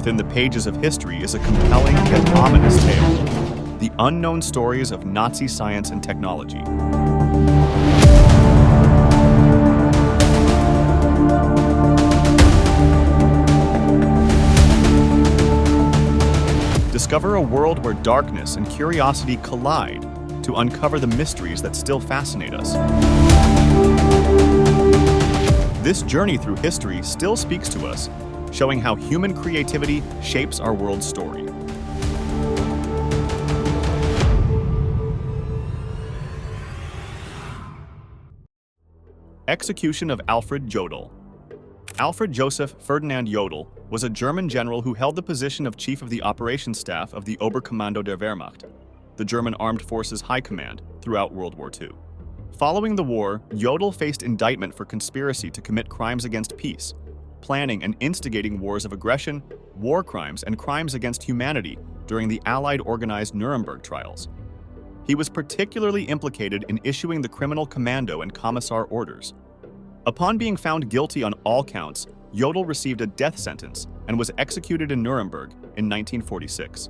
within the pages of history is a compelling yet ominous tale: the unknown stories of Nazi science and technology. Discover a world where darkness and curiosity collide to uncover the mysteries that still fascinate us. This journey through history still speaks to us, showing how human creativity shapes our world's story. Execution of Alfred Jodl. Alfred Joseph Ferdinand Jodl was a German general who held the position of Chief of the Operations Staff of the Oberkommando der Wehrmacht, the German Armed Forces High Command, throughout World War II. Following the war, Jodl faced indictment for conspiracy to commit crimes against peace, planning and instigating wars of aggression, war crimes, and crimes against humanity during the Allied organized Nuremberg trials. He was particularly implicated in issuing the criminal commando and commissar orders. Upon being found guilty on all counts, Jodl received a death sentence and was executed in Nuremberg in 1946.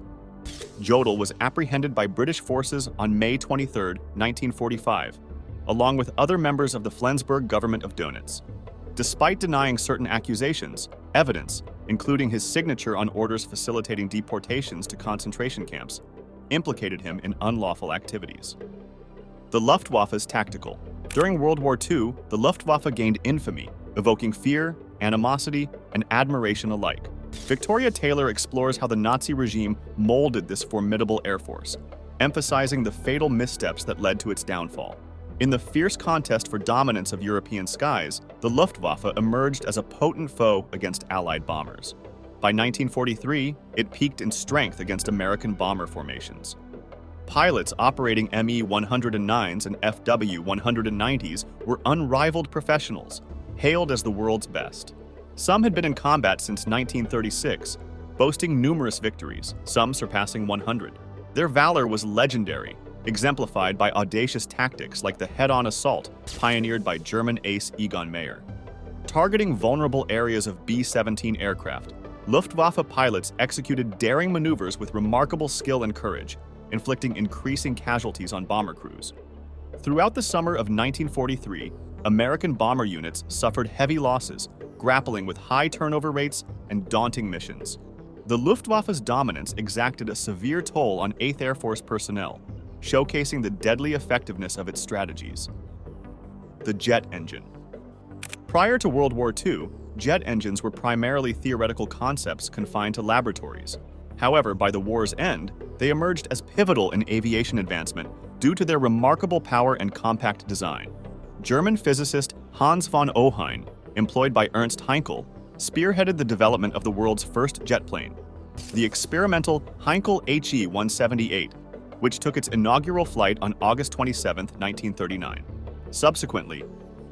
Jodl was apprehended by British forces on May 23, 1945, along with other members of the Flensburg government of Donitz. Despite denying certain accusations, evidence, including his signature on orders facilitating deportations to concentration camps, implicated him in unlawful activities. The Luftwaffe's tactical. During World War II, the Luftwaffe gained infamy, evoking fear, animosity, and admiration alike. Victoria Taylor explores how the Nazi regime molded this formidable air force, emphasizing the fatal missteps that led to its downfall. In the fierce contest for dominance of European skies, the Luftwaffe emerged as a potent foe against Allied bombers. By 1943, it peaked in strength against American bomber formations. Pilots operating Me-109s and FW-190s were unrivaled professionals, hailed as the world's best. Some had been in combat since 1936, boasting numerous victories, some surpassing 100. Their valor was legendary, exemplified by audacious tactics like the head-on assault pioneered by German ace Egon Mayer. Targeting vulnerable areas of B-17 aircraft, Luftwaffe pilots executed daring maneuvers with remarkable skill and courage, inflicting increasing casualties on bomber crews. Throughout the summer of 1943, American bomber units suffered heavy losses, grappling with high turnover rates and daunting missions. The Luftwaffe's dominance exacted a severe toll on 8th Air Force personnel, showcasing the deadly effectiveness of its strategies. The jet engine. Prior to World War II, jet engines were primarily theoretical concepts confined to laboratories. However, by the war's end, they emerged as pivotal in aviation advancement due to their remarkable power and compact design. German physicist Hans von Ohain, employed by Ernst Heinkel, spearheaded the development of the world's first jet plane, the experimental Heinkel HE-178, which took its inaugural flight on August 27, 1939. Subsequently,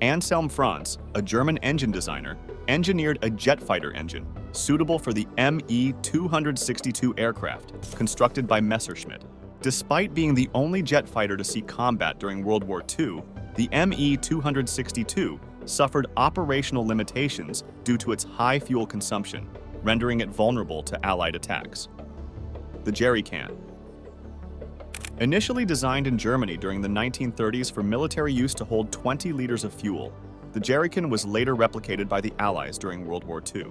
Anselm Franz, a German engine designer, engineered a jet fighter engine suitable for the Me-262 aircraft, constructed by Messerschmitt. Despite being the only jet fighter to see combat during World War II, the Me-262 suffered operational limitations due to its high fuel consumption, rendering it vulnerable to Allied attacks. The jerry can. Initially designed in Germany during the 1930s for military use to hold 20 liters of fuel, the jerrycan was later replicated by the Allies during World War II.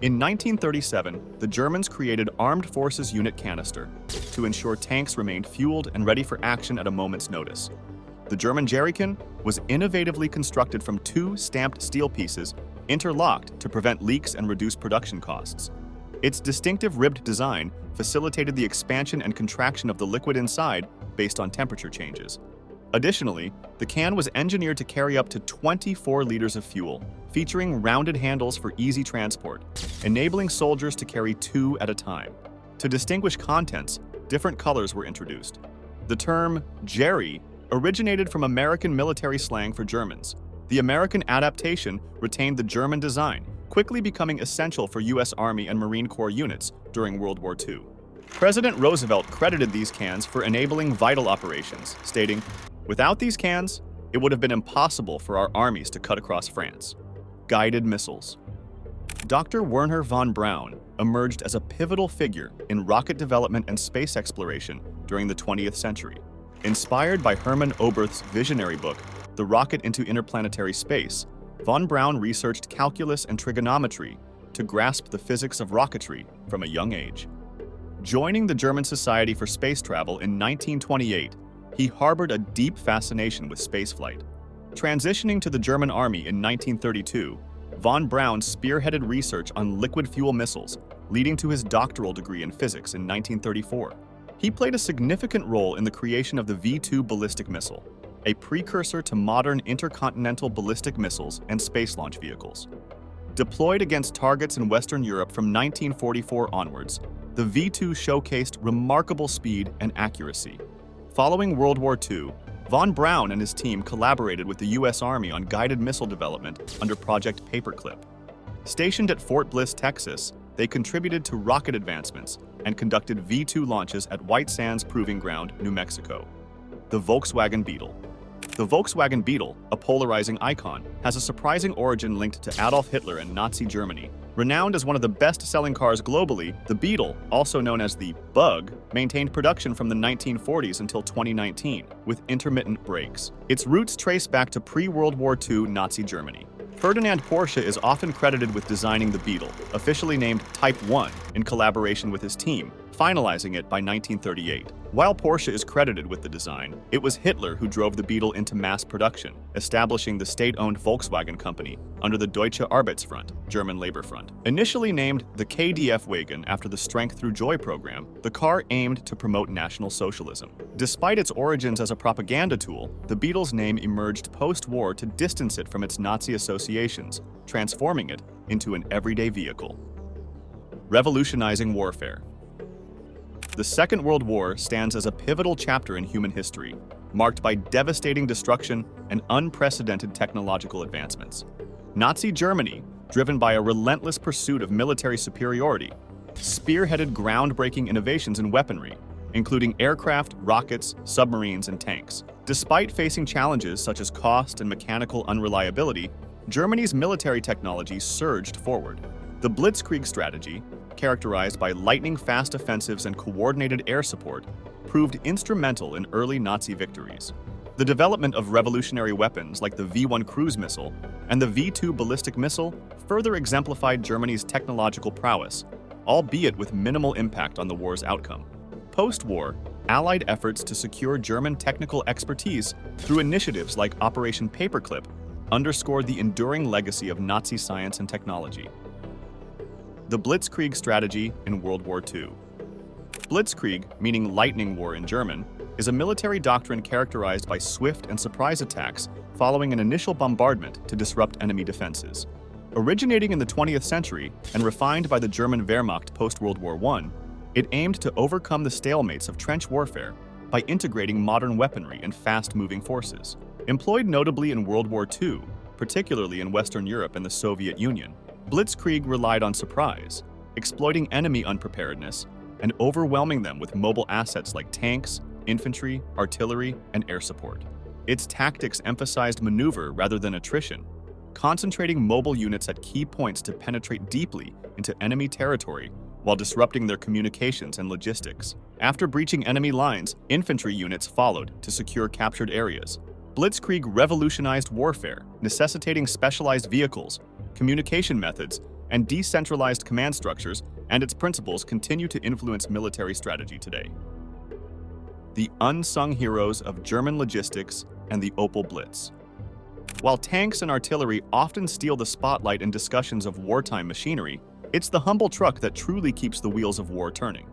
In 1937, the Germans created Armed Forces Unit Canister to ensure tanks remained fueled and ready for action at a moment's notice. The German jerrycan was innovatively constructed from two stamped steel pieces interlocked to prevent leaks and reduce production costs. Its distinctive ribbed design facilitated the expansion and contraction of the liquid inside based on temperature changes. Additionally, the can was engineered to carry up to 24 liters of fuel, featuring rounded handles for easy transport, enabling soldiers to carry 2 at a time. To distinguish contents, different colors were introduced. The term jerry originated from American military slang for Germans. The American adaptation retained the German design, quickly becoming essential for U.S. Army and Marine Corps units during World War II. President Roosevelt credited these cans for enabling vital operations, stating, "Without these cans, it would have been impossible for our armies to cut across France." Guided missiles. Dr. Werner von Braun emerged as a pivotal figure in rocket development and space exploration during the 20th century. Inspired by Hermann Oberth's visionary book, The Rocket into Interplanetary Space, von Braun researched calculus and trigonometry to grasp the physics of rocketry from a young age. Joining the German Society for Space Travel in 1928, he harbored a deep fascination with spaceflight. Transitioning to the German Army in 1932, von Braun spearheaded research on liquid fuel missiles, leading to his doctoral degree in physics in 1934. He played a significant role in the creation of the V-2 ballistic missile, a precursor to modern intercontinental ballistic missiles and space launch vehicles. Deployed against targets in Western Europe from 1944 onwards, the V-2 showcased remarkable speed and accuracy. Following World War II, von Braun and his team collaborated with the U.S. Army on guided missile development under Project Paperclip. Stationed at Fort Bliss, Texas, they contributed to rocket advancements and conducted V-2 launches at White Sands Proving Ground, New Mexico. The Volkswagen Beetle. The Volkswagen Beetle, a polarizing icon, has a surprising origin linked to Adolf Hitler and Nazi Germany. Renowned as one of the best-selling cars globally, the Beetle, also known as the Bug, maintained production from the 1940s until 2019, with intermittent breaks. Its roots trace back to pre-World War II Nazi Germany. Ferdinand Porsche is often credited with designing the Beetle, officially named Type 1, in collaboration with his team, finalizing it by 1938. While Porsche is credited with the design, it was Hitler who drove the Beetle into mass production, establishing the state-owned Volkswagen company under the Deutsche Arbeitsfront, German Labor Front. Initially named the KDF wagon after the Strength Through Joy program, the car aimed to promote National Socialism. Despite its origins as a propaganda tool, the Beetle's name emerged post-war to distance it from its Nazi associations, transforming it into an everyday vehicle. Revolutionizing warfare. The Second World War stands as a pivotal chapter in human history, marked by devastating destruction and unprecedented technological advancements. Nazi Germany, driven by a relentless pursuit of military superiority, spearheaded groundbreaking innovations in weaponry, including aircraft, rockets, submarines, and tanks. Despite facing challenges such as cost and mechanical unreliability, Germany's military technology surged forward. The Blitzkrieg strategy, characterized by lightning-fast offensives and coordinated air support, proved instrumental in early Nazi victories. The development of revolutionary weapons like the V-1 cruise missile and the V-2 ballistic missile further exemplified Germany's technological prowess, albeit with minimal impact on the war's outcome. Post-war, Allied efforts to secure German technical expertise through initiatives like Operation Paperclip underscored the enduring legacy of Nazi science and technology. The Blitzkrieg strategy in World War II. Blitzkrieg, meaning lightning war in German, is a military doctrine characterized by swift and surprise attacks following an initial bombardment to disrupt enemy defenses. Originating in the 20th century and refined by the German Wehrmacht post-World War I, it aimed to overcome the stalemates of trench warfare by integrating modern weaponry and fast-moving forces. Employed notably in World War II, particularly in Western Europe and the Soviet Union, Blitzkrieg relied on surprise, exploiting enemy unpreparedness and overwhelming them with mobile assets like tanks, infantry, artillery, and air support. Its tactics emphasized maneuver rather than attrition, concentrating mobile units at key points to penetrate deeply into enemy territory while disrupting their communications and logistics. After breaching enemy lines, infantry units followed to secure captured areas. Blitzkrieg revolutionized warfare, necessitating specialized vehicles, communication methods, and decentralized command structures, and its principles continue to influence military strategy today. The unsung heroes of German logistics and the Opel Blitz. While tanks and artillery often steal the spotlight in discussions of wartime machinery, it's the humble truck that truly keeps the wheels of war turning.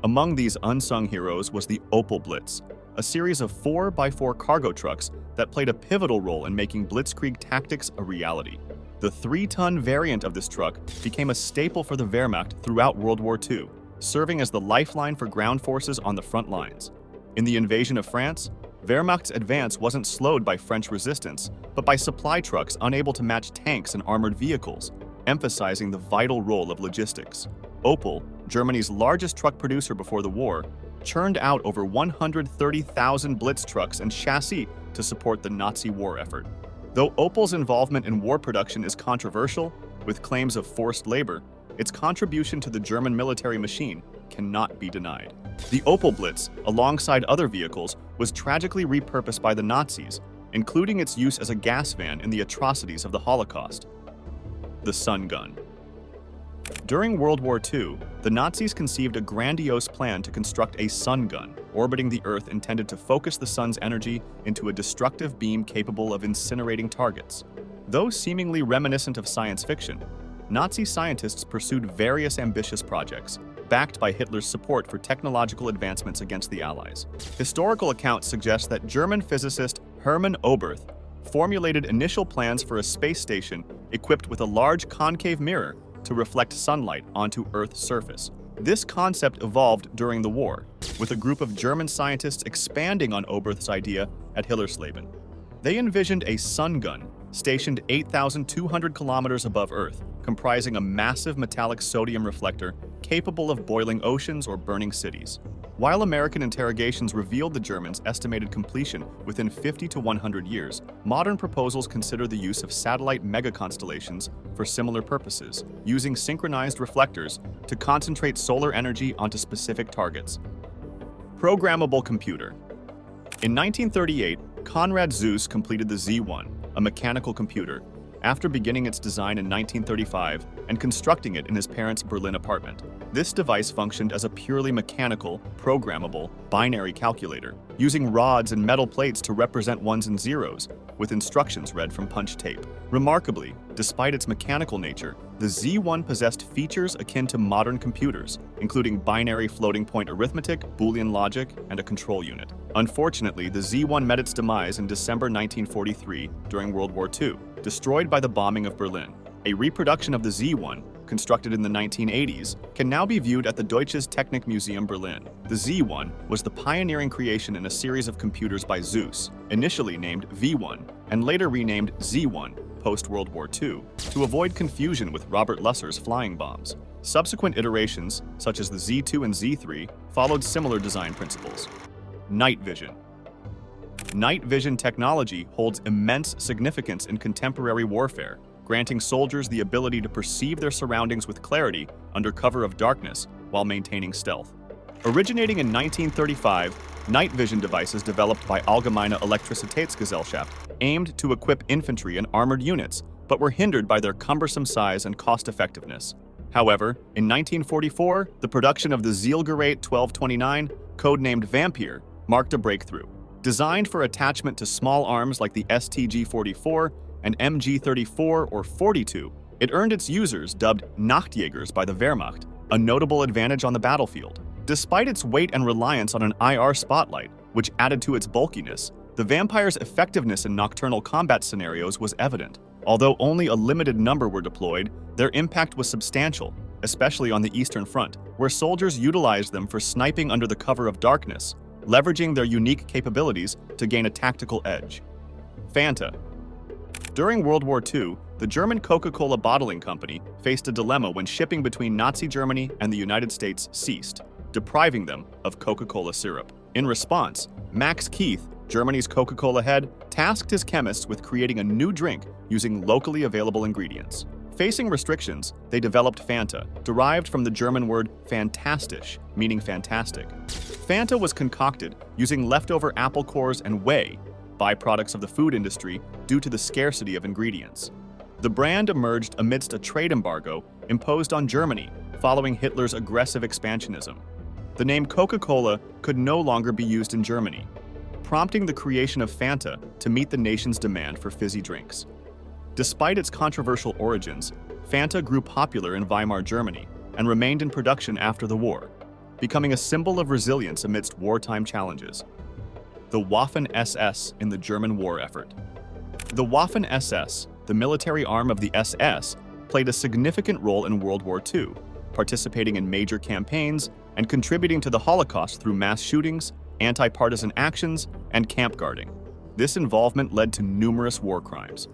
Among these unsung heroes was the Opel Blitz, a series of 4x4 cargo trucks that played a pivotal role in making Blitzkrieg tactics a reality. The 3-ton variant of this truck became a staple for the Wehrmacht throughout World War II, serving as the lifeline for ground forces on the front lines. In the invasion of France, Wehrmacht's advance wasn't slowed by French resistance, but by supply trucks unable to match tanks and armored vehicles, emphasizing the vital role of logistics. Opel, Germany's largest truck producer before the war, churned out over 130,000 Blitz trucks and chassis to support the Nazi war effort. Though Opel's involvement in war production is controversial, With claims of forced labor, its contribution to the German military machine cannot be denied. The Opel Blitz, alongside other vehicles, was tragically repurposed by the Nazis, including its use as a gas van in the atrocities of the Holocaust. The Sun Gun. During World War II, the Nazis conceived a grandiose plan to construct a sun gun orbiting the Earth intended to focus the sun's energy into a destructive beam capable of incinerating targets. Though seemingly reminiscent of science fiction, Nazi scientists pursued various ambitious projects, backed by Hitler's support for technological advancements against the Allies. Historical accounts suggest that German physicist Hermann Oberth formulated initial plans for a space station equipped with a large concave mirror to reflect sunlight onto Earth's surface. This concept evolved during the war, with a group of German scientists expanding on Oberth's idea at Hillersleben. They envisioned a sun gun stationed 8,200 kilometers above Earth, comprising a massive metallic sodium reflector capable of boiling oceans or burning cities. While American interrogations revealed the Germans' estimated completion within 50 to 100 years, modern proposals consider the use of satellite megaconstellations for similar purposes, using synchronized reflectors to concentrate solar energy onto specific targets. Programmable computer. In 1938, Konrad Zuse completed the Z1, a mechanical computer, after beginning its design in 1935 and constructing it in his parents' Berlin apartment. This device functioned as a purely mechanical, programmable, binary calculator, using rods and metal plates to represent ones and zeros, with instructions read from punch tape. Remarkably, despite its mechanical nature, the Z1 possessed features akin to modern computers, including binary floating-point arithmetic, Boolean logic, and a control unit. Unfortunately, the Z1 met its demise in December 1943 during World War II, destroyed by the bombing of Berlin. A reproduction of the Z1, constructed in the 1980s, can now be viewed at the Deutsches Technikmuseum Berlin. The Z1 was the pioneering creation in a series of computers by Zuse, initially named V1 and later renamed Z1 post-World War II, to avoid confusion with Robert Lusser's flying bombs. Subsequent iterations, such as the Z2 and Z3, followed similar design principles. Night vision. Night vision technology holds immense significance in contemporary warfare, granting soldiers the ability to perceive their surroundings with clarity under cover of darkness while maintaining stealth. Originating in 1935, night vision devices developed by Allgemeine Elektrizitätsgesellschaft aimed to equip infantry and armored units, but were hindered by their cumbersome size and cost-effectiveness. However, in 1944, the production of the Zielgerät 1229, codenamed Vampire, marked a breakthrough. Designed for attachment to small arms like the STG-44 and MG-34 or 42, it earned its users dubbed Nachtjägers by the Wehrmacht, a notable advantage on the battlefield. Despite its weight and reliance on an IR spotlight, which added to its bulkiness, the Vampire's effectiveness in nocturnal combat scenarios was evident. Although only a limited number were deployed, their impact was substantial, especially on the Eastern Front, where soldiers utilized them for sniping under the cover of darkness, leveraging their unique capabilities to gain a tactical edge. Fanta. During World War II, the German Coca-Cola bottling company faced a dilemma when shipping between Nazi Germany and the United States ceased, depriving them of Coca-Cola syrup. In response, Max Keith, Germany's Coca-Cola head, tasked his chemists with creating a new drink using locally available ingredients. Facing restrictions, they developed Fanta, derived from the German word fantastisch, meaning fantastic. Fanta was concocted using leftover apple cores and whey, byproducts of the food industry, due to the scarcity of ingredients. The brand emerged amidst a trade embargo imposed on Germany following Hitler's aggressive expansionism. The name Coca-Cola could no longer be used in Germany, prompting the creation of Fanta to meet the nation's demand for fizzy drinks. Despite its controversial origins, Fanta grew popular in Weimar Germany and remained in production after the war, becoming a symbol of resilience amidst wartime challenges. The Waffen-SS in the German war effort. The Waffen-SS, the military arm of the SS, played a significant role in World War II, participating in major campaigns and contributing to the Holocaust through mass shootings, anti-partisan actions, and camp guarding. This involvement led to numerous war crimes.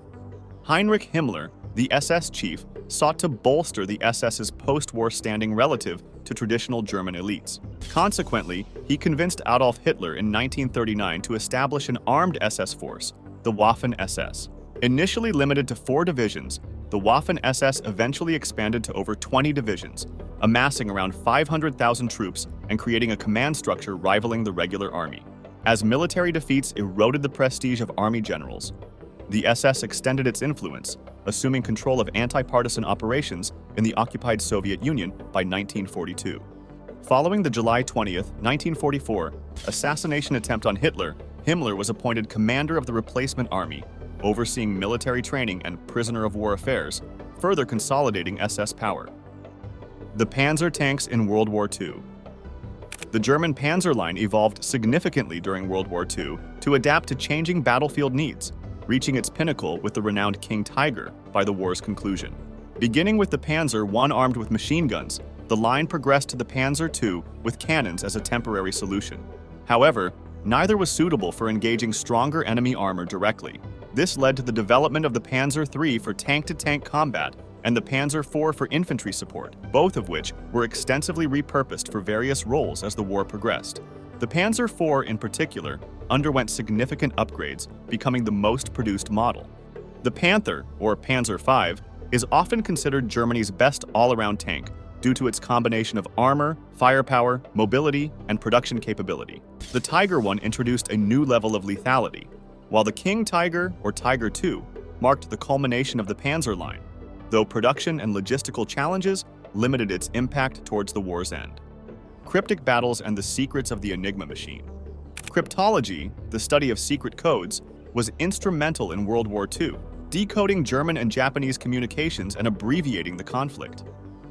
Heinrich Himmler, the SS chief, sought to bolster the SS's post-war standing relative to traditional German elites. Consequently, he convinced Adolf Hitler in 1939 to establish an armed SS force, the Waffen-SS. Initially limited to 4 divisions, the Waffen-SS eventually expanded to over 20 divisions, amassing around 500,000 troops and creating a command structure rivaling the regular army. As military defeats eroded the prestige of army generals, the SS extended its influence, assuming control of anti-partisan operations in the occupied Soviet Union by 1942. Following the July 20th, 1944, assassination attempt on Hitler, Himmler was appointed commander of the replacement army, overseeing military training and prisoner of war affairs, further consolidating SS power. The Panzer tanks in World War II. The German Panzer line evolved significantly during World War II to adapt to changing battlefield needs, reaching its pinnacle with the renowned King Tiger by the war's conclusion. Beginning with the Panzer I armed with machine guns, the line progressed to the Panzer II with cannons as a temporary solution. However, neither was suitable for engaging stronger enemy armor directly. This led to the development of the Panzer III for tank-to-tank combat and the Panzer IV for infantry support, both of which were extensively repurposed for various roles as the war progressed. The Panzer IV, in particular, underwent significant upgrades, becoming the most produced model. The Panther, or Panzer V, is often considered Germany's best all-around tank due to its combination of armor, firepower, mobility, and production capability. The Tiger I introduced a new level of lethality, while the King Tiger, or Tiger II, marked the culmination of the Panzer line, though production and logistical challenges limited its impact towards the war's end. Cryptic battles and the secrets of the Enigma machine. Cryptology, the study of secret codes, was instrumental in World War II, decoding German and Japanese communications and abbreviating the conflict.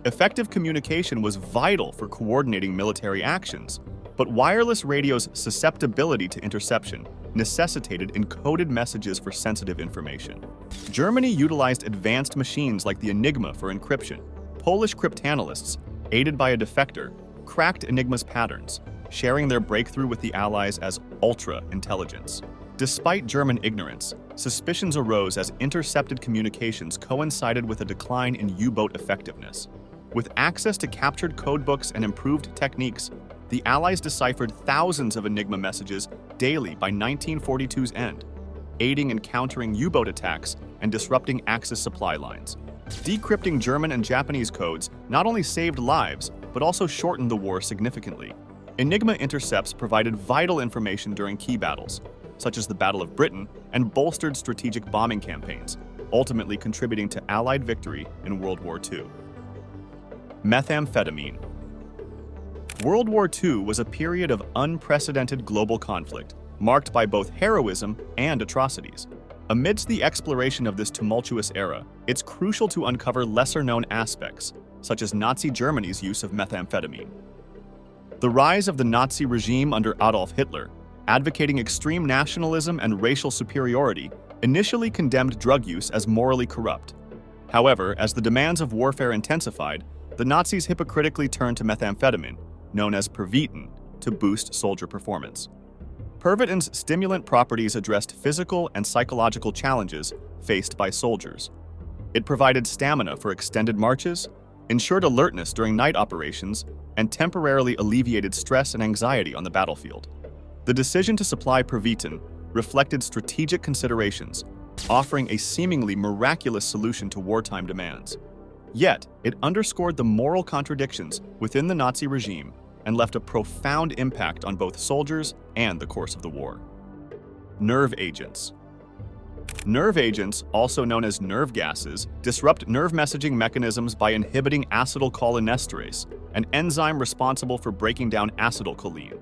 Effective communication was vital for coordinating military actions, but wireless radio's susceptibility to interception necessitated encoded messages for sensitive information. Germany utilized advanced machines like the Enigma for encryption. Polish cryptanalysts, aided by a defector, cracked Enigma's patterns, sharing their breakthrough with the Allies as ultra-intelligence. Despite German ignorance, suspicions arose as intercepted communications coincided with a decline in U-boat effectiveness. With access to captured codebooks and improved techniques, the Allies deciphered thousands of Enigma messages daily by 1942's end, aiding in countering U-boat attacks and disrupting Axis supply lines. Decrypting German and Japanese codes not only saved lives, but also shortened the war significantly. Enigma intercepts provided vital information during key battles, such as the Battle of Britain, and bolstered strategic bombing campaigns, ultimately contributing to Allied victory in World War II. Methamphetamine. World War II was a period of unprecedented global conflict, marked by both heroism and atrocities. Amidst the exploration of this tumultuous era, it's crucial to uncover lesser-known aspects, such as Nazi Germany's use of methamphetamine. The rise of the Nazi regime under Adolf Hitler, advocating extreme nationalism and racial superiority, initially condemned drug use as morally corrupt. However, as the demands of warfare intensified, the Nazis hypocritically turned to methamphetamine, known as Pervitin, to boost soldier performance. Pervitin's stimulant properties addressed physical and psychological challenges faced by soldiers. It provided stamina for extended marches, ensured alertness during night operations, and temporarily alleviated stress and anxiety on the battlefield. The decision to supply Pervitin reflected strategic considerations, offering a seemingly miraculous solution to wartime demands. Yet, it underscored the moral contradictions within the Nazi regime and left a profound impact on both soldiers and the course of the war. Nerve agents. Nerve agents, also known as nerve gases, disrupt nerve messaging mechanisms by inhibiting acetylcholinesterase, an enzyme responsible for breaking down acetylcholine.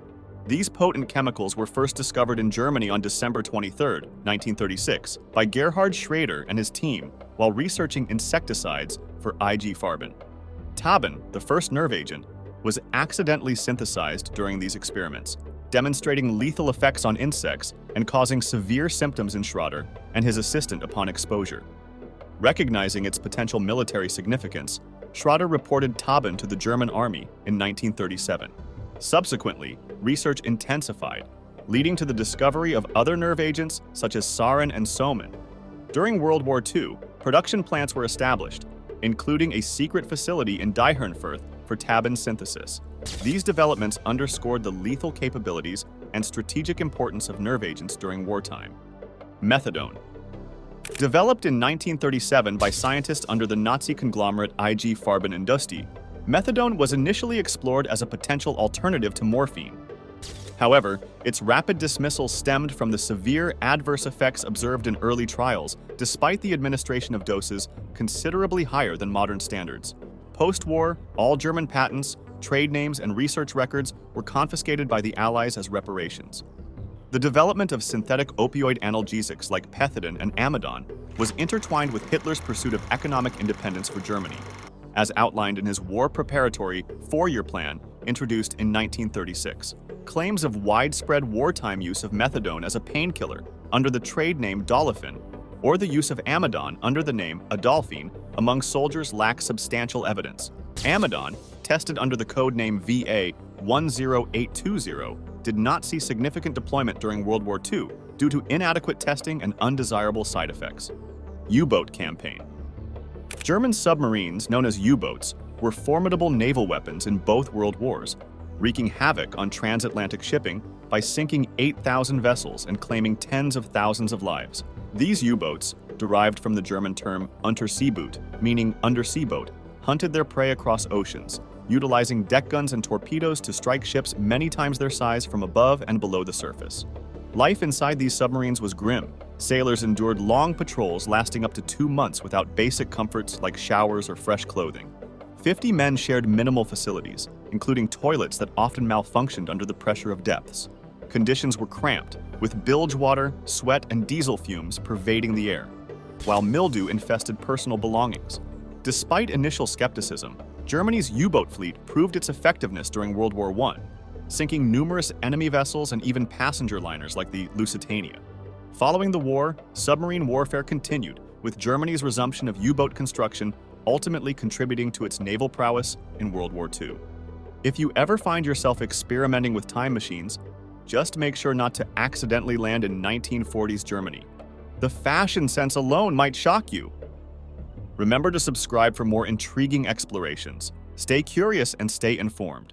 These potent chemicals were first discovered in Germany on December 23, 1936, by Gerhard Schrader and his team while researching insecticides for IG Farben. Tabin, the first nerve agent, was accidentally synthesized during these experiments, demonstrating lethal effects on insects and causing severe symptoms in Schrader and his assistant upon exposure. Recognizing its potential military significance, Schrader reported Tabin to the German army in 1937. Subsequently, research intensified, leading to the discovery of other nerve agents such as sarin and soman. During World War II, production plants were established, including a secret facility in Dyhernfurth for Tabin synthesis. These developments underscored the lethal capabilities and strategic importance of nerve agents during wartime. Methadone. Developed in 1937 by scientists under the Nazi conglomerate IG Farben-Industrie, methadone was initially explored as a potential alternative to morphine. However, its rapid dismissal stemmed from the severe adverse effects observed in early trials, despite the administration of doses considerably higher than modern standards. Post-war, all German patents, trade names, and research records were confiscated by the Allies as reparations. The development of synthetic opioid analgesics like pethidine and amidon was intertwined with Hitler's pursuit of economic independence for Germany, as outlined in his war-preparatory four-year plan introduced in 1936. Claims of widespread wartime use of methadone as a painkiller under the trade name Dolofen, or the use of amidon under the name Adolphine among soldiers lack substantial evidence. Amidon, tested under the code name VA 10820, did not see significant deployment during World War II due to inadequate testing and undesirable side effects. U-boat campaign. German submarines, known as U-boats, were formidable naval weapons in both world wars, wreaking havoc on transatlantic shipping by sinking 8,000 vessels and claiming tens of thousands of lives. These U-boats, derived from the German term Unterseeboot, meaning undersea boat, hunted their prey across oceans, utilizing deck guns and torpedoes to strike ships many times their size from above and below the surface. Life inside these submarines was grim. Sailors endured long patrols lasting up to 2 months without basic comforts like showers or fresh clothing. 50 men shared minimal facilities, including toilets that often malfunctioned under the pressure of depths. Conditions were cramped, with bilge water, sweat, and diesel fumes pervading the air, while mildew infested personal belongings. Despite initial skepticism, Germany's U-boat fleet proved its effectiveness during World War I, sinking numerous enemy vessels and even passenger liners like the Lusitania. Following the war, submarine warfare continued, with Germany's resumption of U-boat construction ultimately contributing to its naval prowess in World War II. If you ever find yourself experimenting with time machines, just make sure not to accidentally land in 1940s Germany. The fashion sense alone might shock you. Remember to subscribe for more intriguing explorations. Stay curious and stay informed.